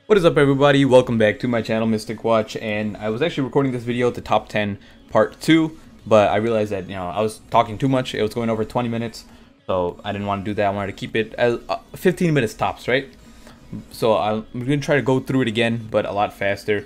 What is up, everybody? Welcome back to my channel, Mystic Watch. And I was actually recording this video, the top 10 part 2, but I realized that, I was talking too much. It was going over 20 minutes, so I didn't want to do that. I wanted to keep it as 15 minutes tops, right? So I'm going to try to go through it again, but a lot faster.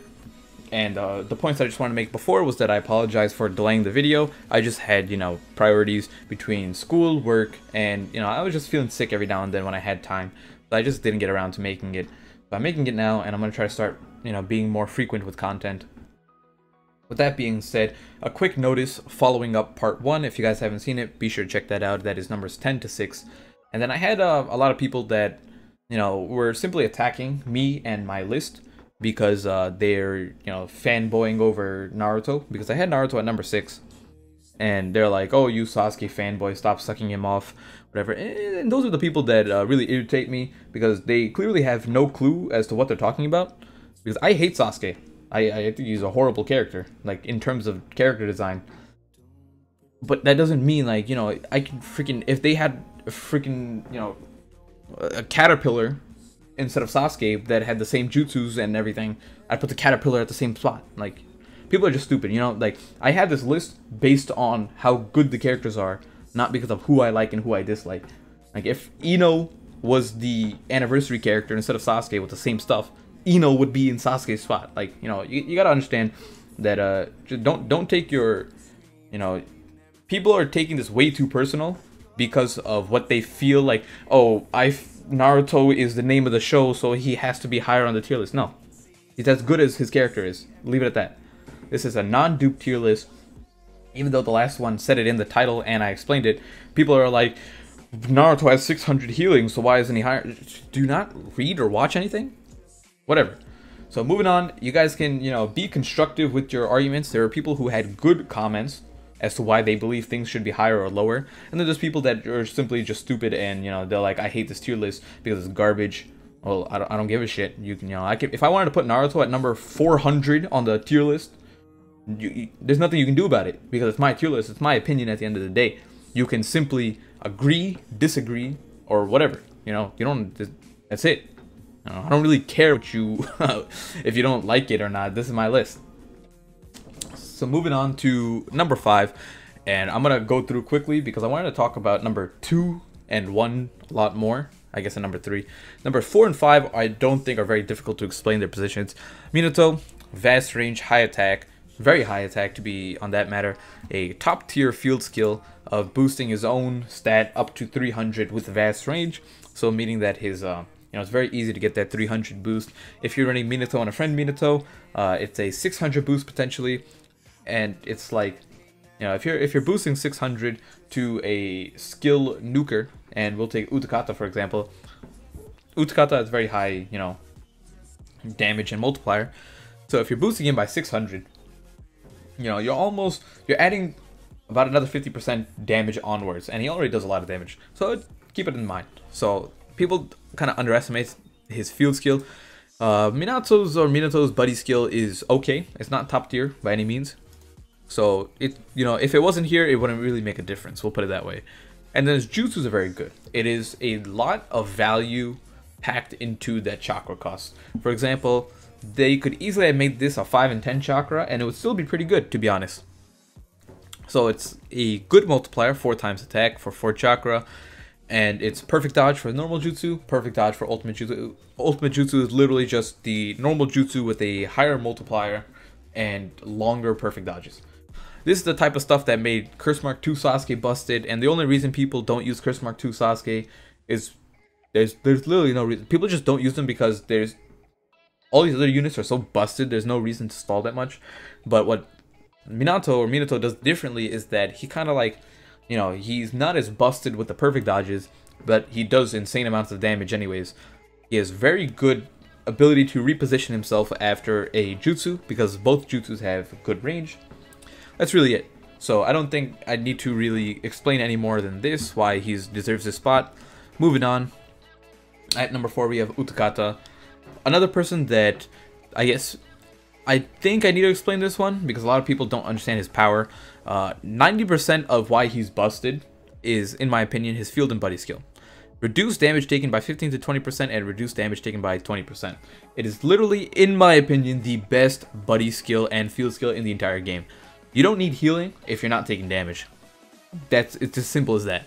And the points I just wanted to make before was that I apologize for delaying the video. I just had, priorities between school, work, and, I was just feeling sick every now and then when I had time. But I just didn't get around to making it. But I'm making it now, and I'm going to try to start, being more frequent with content. With that being said, a quick notice following up part 1. If you guys haven't seen it, be sure to check that out. That is numbers 10 to 6. And then I had a lot of people that, were simply attacking me and my list because they're, fanboying over Naruto. Because I had Naruto at number 6. And they're like, oh, you Sasuke fanboy, stop sucking him off, whatever. And those are the people that really irritate me because they clearly have no clue as to what they're talking about. Because I hate Sasuke. I think he's a horrible character, like, in terms of character design. But that doesn't mean, like, I can freaking, if they had a freaking, a caterpillar instead of Sasuke that had the same jutsus and everything, I'd put the caterpillar at the same spot. Like, people are just stupid, like, I had this list based on how good the characters are, not because of who I like and who I dislike. Like, if Ino was the anniversary character instead of Sasuke with the same stuff, Ino would be in Sasuke's spot. Like, you gotta understand that, just don't take your, people are taking this way too personal because of what they feel like, oh, Naruto is the name of the show, so he has to be higher on the tier list. No. He's as good as his character is. Leave it at that. This is a non-dupe tier list. Even though the last one said it in the title and I explained it, people are like, Naruto has 600 healing, so why isn't he higher? Do you not read or watch anything? Whatever. So moving on, you guys can, be constructive with your arguments. There are people who had good comments as to why they believe things should be higher or lower. And then there's people that are simply just stupid and, they're like, I hate this tier list because it's garbage. Well, I don't give a shit. You can, if I wanted to put Naruto at number 400 on the tier list, there's nothing you can do about it because it's my tier list. It's my opinion at the end of the day. You can simply agree, disagree, or whatever. You don't. That's it. I don't really care what you if you don't like it or not. This is my list. So moving on to number 5, and I'm gonna go through quickly because I wanted to talk about number 2 and 1 a lot more. I guess in number 3. Number 4 and 5 I don't think are very difficult to explain their positions. Minato, vast range, high attack. Very high attack to be on that matter. A top tier field skill of boosting his own stat up to 300 with vast range. So meaning that his, it's very easy to get that 300 boost. If you're running Minato and a friend Minato, it's a 600 boost potentially. And it's like, if you're boosting 600 to a skill nuker, and we'll take Takata for example. Takata has very high, damage and multiplier. So if you're boosting him by 600, you're adding about another 50% damage onwards, and he already does a lot of damage, so keep it in mind. So people kind of underestimate his field skill. Minato's buddy skill is okay. It's not top tier by any means, so if it wasn't here, it wouldn't really make a difference, we'll put it that way. And then his jutsus are very good. It is a lot of value packed into that chakra cost. For example, they could easily have made this a 5 and 10 chakra, and it would still be pretty good, to be honest. So it's a good multiplier, 4 times attack for 4 chakra, and it's perfect dodge for normal jutsu, perfect dodge for ultimate jutsu. Ultimate jutsu is literally just the normal jutsu with a higher multiplier and longer perfect dodges. This is the type of stuff that made Curse Mark 2 Sasuke busted, and the only reason people don't use Curse Mark 2 Sasuke is there's literally no reason. People just don't use them because all these other units are so busted, there's no reason to stall that much. But what Minato does differently is that he kind of like, he's not as busted with the perfect dodges, but he does insane amounts of damage anyways. He has very good ability to reposition himself after a jutsu because both jutsus have good range. That's really it. So I don't think I need to really explain any more than this, why he deserves this spot. Moving on, at number 4 we have Takata. Another person that I think I need to explain this one because a lot of people don't understand his power. 90% of why he's busted is, in my opinion, his field and buddy skill. Reduce damage taken by 15 to 20% and reduce damage taken by 20%. It is literally, in my opinion, the best buddy skill and field skill in the entire game. You don't need healing if you're not taking damage. It's as simple as that.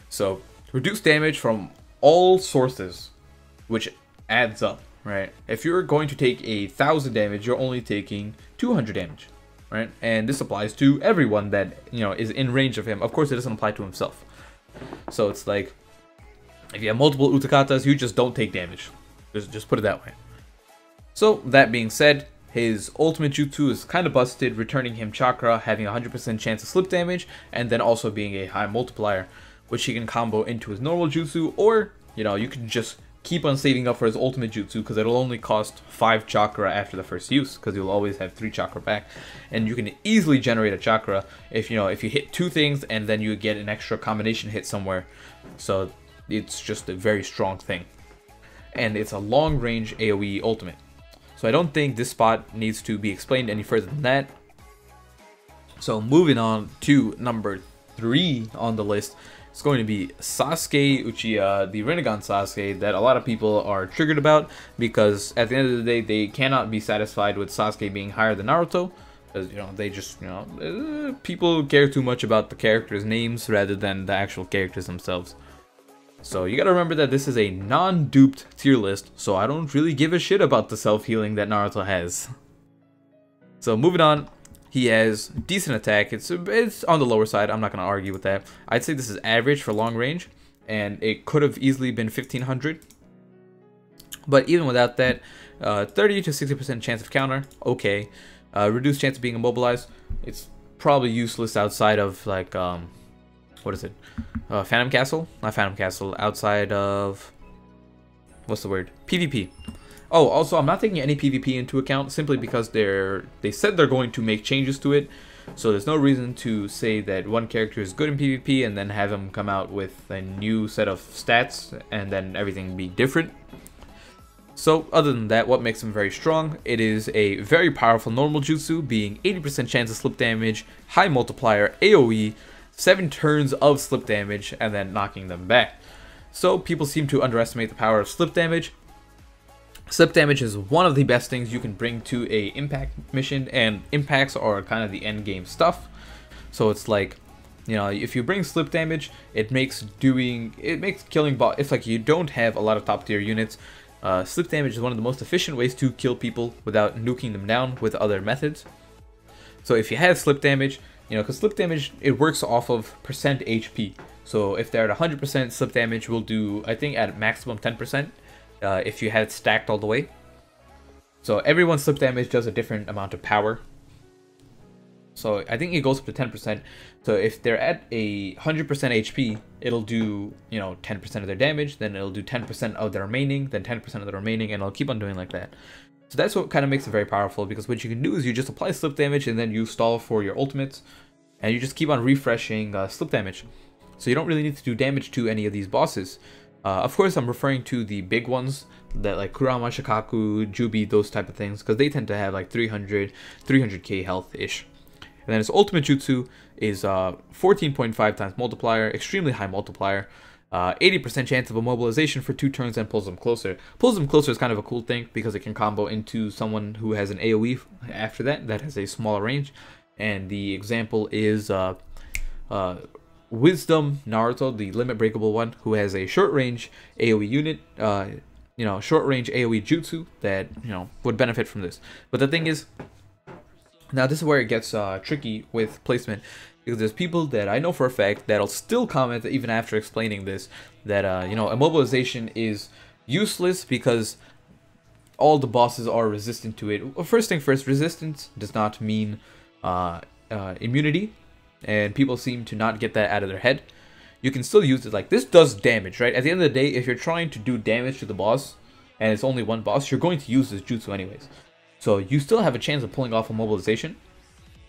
So, reduce damage from all sources, which adds up, right? If you're going to take 1,000 damage, you're only taking 200 damage, right? And this applies to everyone that, you know, is in range of him. Of course, it doesn't apply to himself. So it's like, if you have multiple Utakatas, you just don't take damage. Just put it that way. So, that being said, his ultimate jutsu is kind of busted, returning him chakra, having a 100% chance of slip damage, and then also being a high multiplier, which he can combo into his normal jutsu, or, you know, you can just keep on saving up for his ultimate jutsu, because it'll only cost 5 chakra after the first use, because you'll always have 3 chakra back, and you can easily generate a chakra if, you know, if you hit 2 things, and then you get an extra combination hit somewhere. So, it's just a very strong thing. And it's a long range AoE ultimate. So I don't think this spot needs to be explained any further than that. So moving on to number 3 on the list, it's going to be Sasuke Uchiha, the Rinnegan Sasuke that a lot of people are triggered about, because at the end of the day they cannot be satisfied with Sasuke being higher than Naruto. Because, you know, they just, you know, people care too much about the characters' names rather than the actual characters themselves. So you gotta remember that this is a non-duped tier list, so I don't really give a shit about the self-healing that Naruto has. So moving on, he has decent attack. It's on the lower side, I'm not gonna argue with that. I'd say this is average for long range, and it could have easily been 1500. But even without that, 30 to 60% chance of counter, okay. Reduced chance of being immobilized, it's probably useless outside of like, what is it? Phantom Castle? Not Phantom Castle. Outside of... what's the word? PvP. Oh, also, I'm not taking any PvP into account simply because they said they're going to make changes to it. So there's no reason to say that one character is good in PvP and then have him come out with a new set of stats and then everything be different. So, other than that, what makes him very strong? It is a very powerful normal jutsu, being 80% chance of slip damage, high multiplier, AoE, 7 turns of slip damage, and then knocking them back. So people seem to underestimate the power of slip damage. Slip damage is one of the best things you can bring to a impact mission, and impacts are kind of the end game stuff. So it's like, you know, if you bring slip damage, it makes killing boss. If like you don't have a lot of top tier units, slip damage is one of the most efficient ways to kill people without nuking them down with other methods. So if you have slip damage, you know, because slip damage, it works off of percent HP. So if they're at 100%, slip damage will do, I think, at maximum 10%. If you had it stacked all the way. So everyone's slip damage does a different amount of power. So I think it goes up to 10%. So if they're at a 100% HP, it'll do, you know, 10% of their damage. Then it'll do 10% of the remaining, then 10% of the remaining, and it'll keep on doing like that. So that's what kind of makes it very powerful, because what you can do is you just apply slip damage and then you stall for your ultimates, and you just keep on refreshing slip damage. So you don't really need to do damage to any of these bosses. Of course, I'm referring to the big ones, that like Kurama, Shikaku, Jubi, those type of things, because they tend to have like 300k health-ish. And then his ultimate jutsu is 14.5 times multiplier, extremely high multiplier. 80% chance of immobilization for 2 turns and pulls them closer. Pulls them closer is kind of a cool thing because it can combo into someone who has an AoE after that has a smaller range. And the example is Wisdom Naruto, the limit breakable one, who has a short range AoE unit, you know, short range AoE jutsu that, you know, would benefit from this. But the thing is, now this is where it gets tricky with placement. Because there's people that I know for a fact that'll still comment even after explaining this, that, you know, immobilization is useless because all the bosses are resistant to it. Well, first thing first, resistance does not mean immunity, and people seem to not get that out of their head. You can still use it, like, this does damage, right? At the end of the day, if you're trying to do damage to the boss, and it's only one boss, you're going to use this jutsu anyways. So you still have a chance of pulling off immobilization.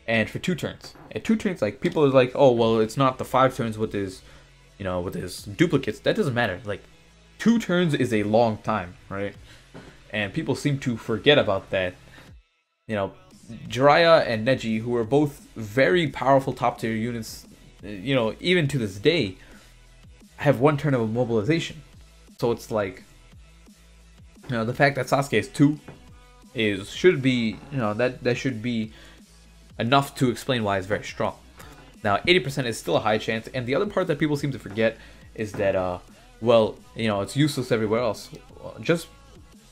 And for 2 turns. At 2 turns, like, people are like, oh, well, it's not the 5 turns with his, you know, with his duplicates. That doesn't matter. Like, 2 turns is a long time, right? And people seem to forget about that. You know, Jiraiya and Neji, who are both very powerful top tier units, you know, even to this day, have one turn of immobilization. So it's like, you know, the fact that Sasuke is 2 should be, you know, that should be enough to explain why it's very strong. Now, 80% is still a high chance, and the other part that people seem to forget is that, well, you know, it's useless everywhere else. Just,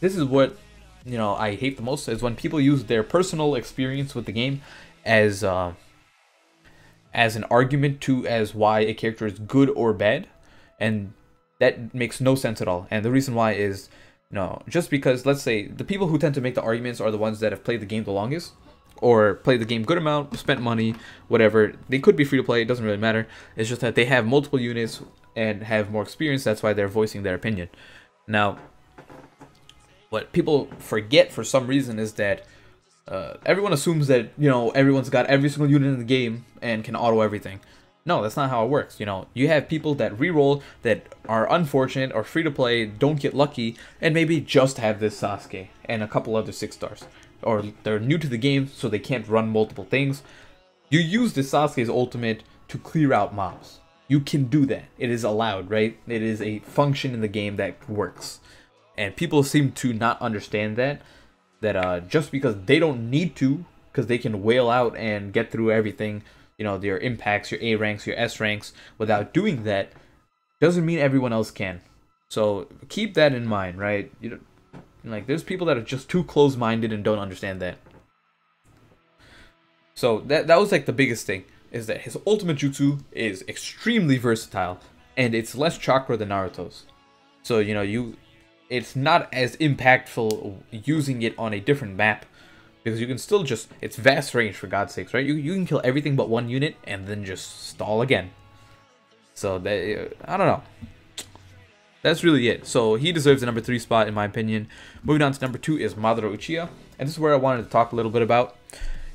this is what, you know, I hate the most, is when people use their personal experience with the game as an argument as why a character is good or bad, and that makes no sense at all. And the reason why is, no, just because, let's say, the people who tend to make the arguments are the ones that have played the game the longest, or played the game good amount, spent money, whatever. They could be free to play, it doesn't really matter. It's just that they have multiple units and have more experience, that's why they're voicing their opinion. Now, what people forget for some reason is that everyone assumes that, you know, everyone's got every single unit in the game and can auto everything. No, that's not how it works. You know, you have people that reroll, that are unfortunate or free to play, don't get lucky, and maybe just have this Sasuke and a couple other 6 stars. Or they're new to the game, so they can't run multiple things. You use the Sasuke's ultimate to clear out mobs. You can do that. It is allowed, right? It is a function in the game that works. And people seem to not understand that just because they don't need to, because they can wail out and get through everything, you know, your impacts, your A ranks, your S ranks, without doing that, doesn't mean everyone else can. So keep that in mind, right? You know, like, there's people that are just too close-minded and don't understand that. So that was like the biggest thing, is that his ultimate jutsu is extremely versatile, and it's less chakra than Naruto's. So, you know, it's not as impactful using it on a different map, because you can still just, it's vast range for God's sakes, right? You can kill everything but one unit and then just stall again. So that, I don't know. That's really it. So he deserves the number 3 spot in my opinion. Moving on to number 2 is Madara Uchiha, and this is where I wanted to talk a little bit about.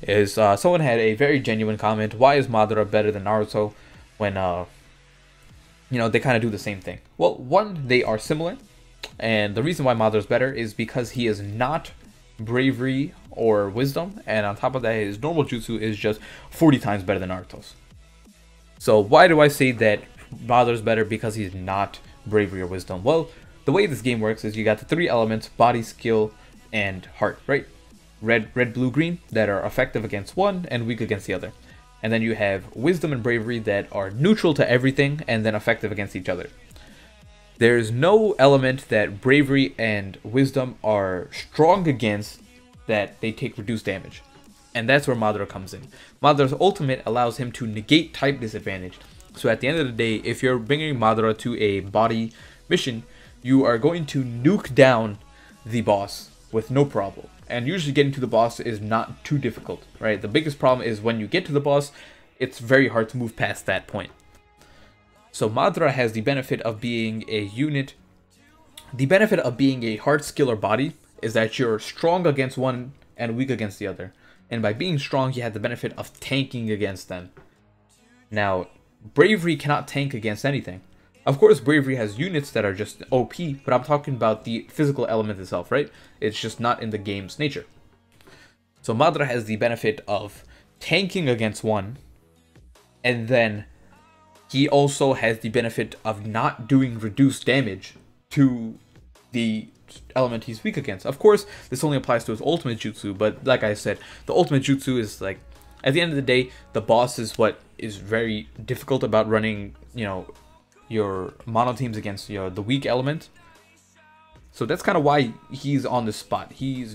Is someone had a very genuine comment: why is Madara better than Naruto when you know, they kind of do the same thing? Well, one, they are similar, and the reason why Madara's better is because he is not bravery or wisdom, and on top of that, his normal jutsu is just 40 times better than Naruto's. So why do I say that Madara's better? Because he's not bravery or wisdom. Well, the way this game works is you got the 3 elements: body, skill, and heart, right? Red, blue, green, that are effective against one and weak against the other. And then you have wisdom and bravery that are neutral to everything and then effective against each other. There's no element that bravery and wisdom are strong against that they take reduced damage. And that's where Madara comes in. Madara's ultimate allows him to negate type disadvantage. So at the end of the day, if you're bringing Madara to a body mission, you are going to nuke down the boss with no problem. And usually getting to the boss is not too difficult, right? The biggest problem is when you get to the boss, it's very hard to move past that point. So Madara has the benefit of being a unit. The benefit of being a heart, skill, or body is that you're strong against one and weak against the other. And by being strong, you have the benefit of tanking against them. Now, bravery cannot tank against anything. Of course, bravery has units that are just OP, but I'm talking about the physical element itself, right? It's just not in the game's nature. So Madara has the benefit of tanking against one, and then he also has the benefit of not doing reduced damage to the element he's weak against. Of course, this only applies to his ultimate jutsu, but like I said, the ultimate jutsu is like, at the end of the day, the boss is what is very difficult about running, you know, your mono teams against, you know, the weak element. So that's kind of why he's on this spot. He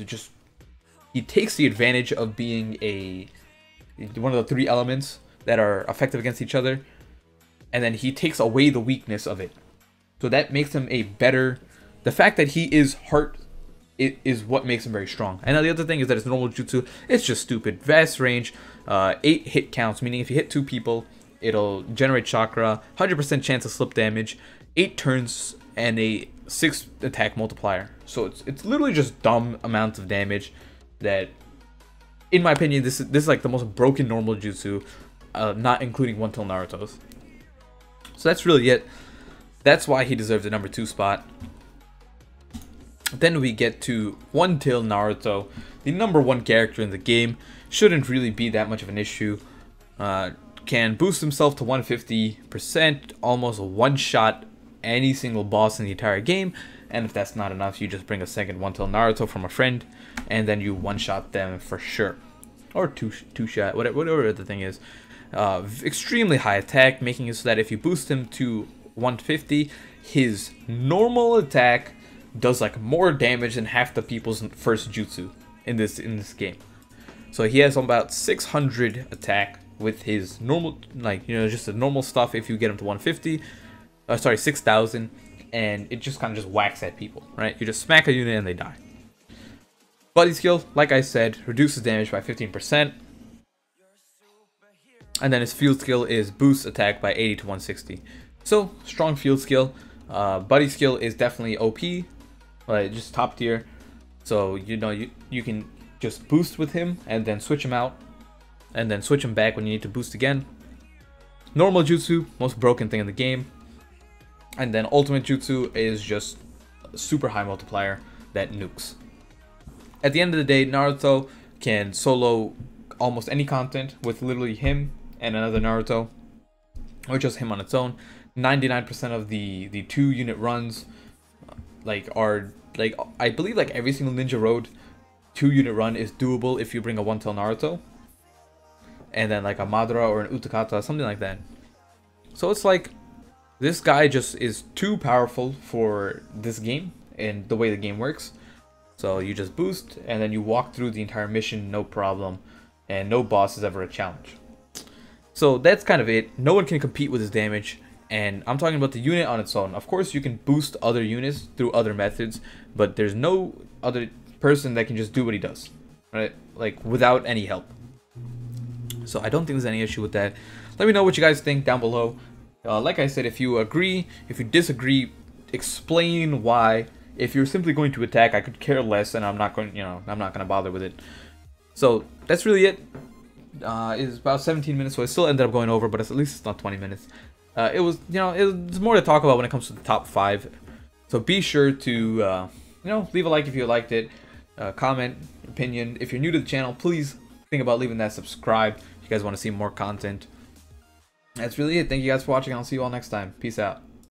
takes the advantage of being one of the 3 elements that are effective against each other, and then he takes away the weakness of it. So that makes him a better, the fact that he is heart, it is what makes him very strong. And now the other thing is that his normal jutsu, it's just stupid. Vast range, 8 hit counts, meaning if you hit 2 people, it'll generate chakra, 100% chance of slip damage, 8 turns, and a 6 attack multiplier. So it's literally just dumb amounts of damage that, in my opinion, this is like the most broken normal jutsu, not including one till Naruto's. So that's really it. That's why he deserves the number 2 spot. Then we get to 1 till Naruto, the number 1 character in the game. Shouldn't really be that much of an issue. can boost himself to 150%, almost one-shot any single boss in the entire game. And if that's not enough, you just bring a second one-tail Naruto from a friend, and then you one-shot them for sure. Or two-shot, whatever the thing is. Extremely high attack, making it so that if you boost him to 150, his normal attack does like more damage than half the people's first jutsu in this game. So he has about 600 attack with his normal, like, you know, just the normal stuff. If you get him to 150, sorry, 6,000, and it just kind of just whacks at people, right? You just smack a unit and they die. Buddy skill, like I said, reduces damage by 15%. And then his field skill is boost attack by 80 to 160. So, strong field skill. Buddy skill is definitely OP, just top tier. So, you know, you can just boost with him and then switch him out. And then switch him back when you need to boost again. Normal jutsu, most broken thing in the game. And then ultimate jutsu is just a super high multiplier that nukes. At the end of the day, Naruto can solo almost any content with literally him and another Naruto, or just him on its own. 99% of the 2-unit runs are I believe like every single Ninja Road 2-unit run is doable if you bring a one-tail Naruto, and then like a Madara or an Takata, something like that. So it's like this guy just is too powerful for this game and the way the game works. So you just boost and then you walk through the entire mission, no problem, and no boss is ever a challenge. So that's kind of it. No one can compete with his damage, and I'm talking about the unit on its own. Of course, you can boost other units through other methods, but there's no other person that can just do what he does, right? Like without any help. So I don't think there's any issue with that. Let me know what you guys think down below. Like I said, if you agree, if you disagree, explain why. If you're simply going to attack, I could care less, and I'm not going, I'm not gonna bother with it. So that's really it. It's about 17 minutes, so I still ended up going over, but at least it's not 20 minutes. It was, it's more to talk about when it comes to the top 5. So be sure to, leave a like if you liked it. Comment, opinion. If you're new to the channel, please think about leaving that subscribe if you guys want to see more content. That's really it. Thank you guys for watching. I'll see you all next time. Peace out.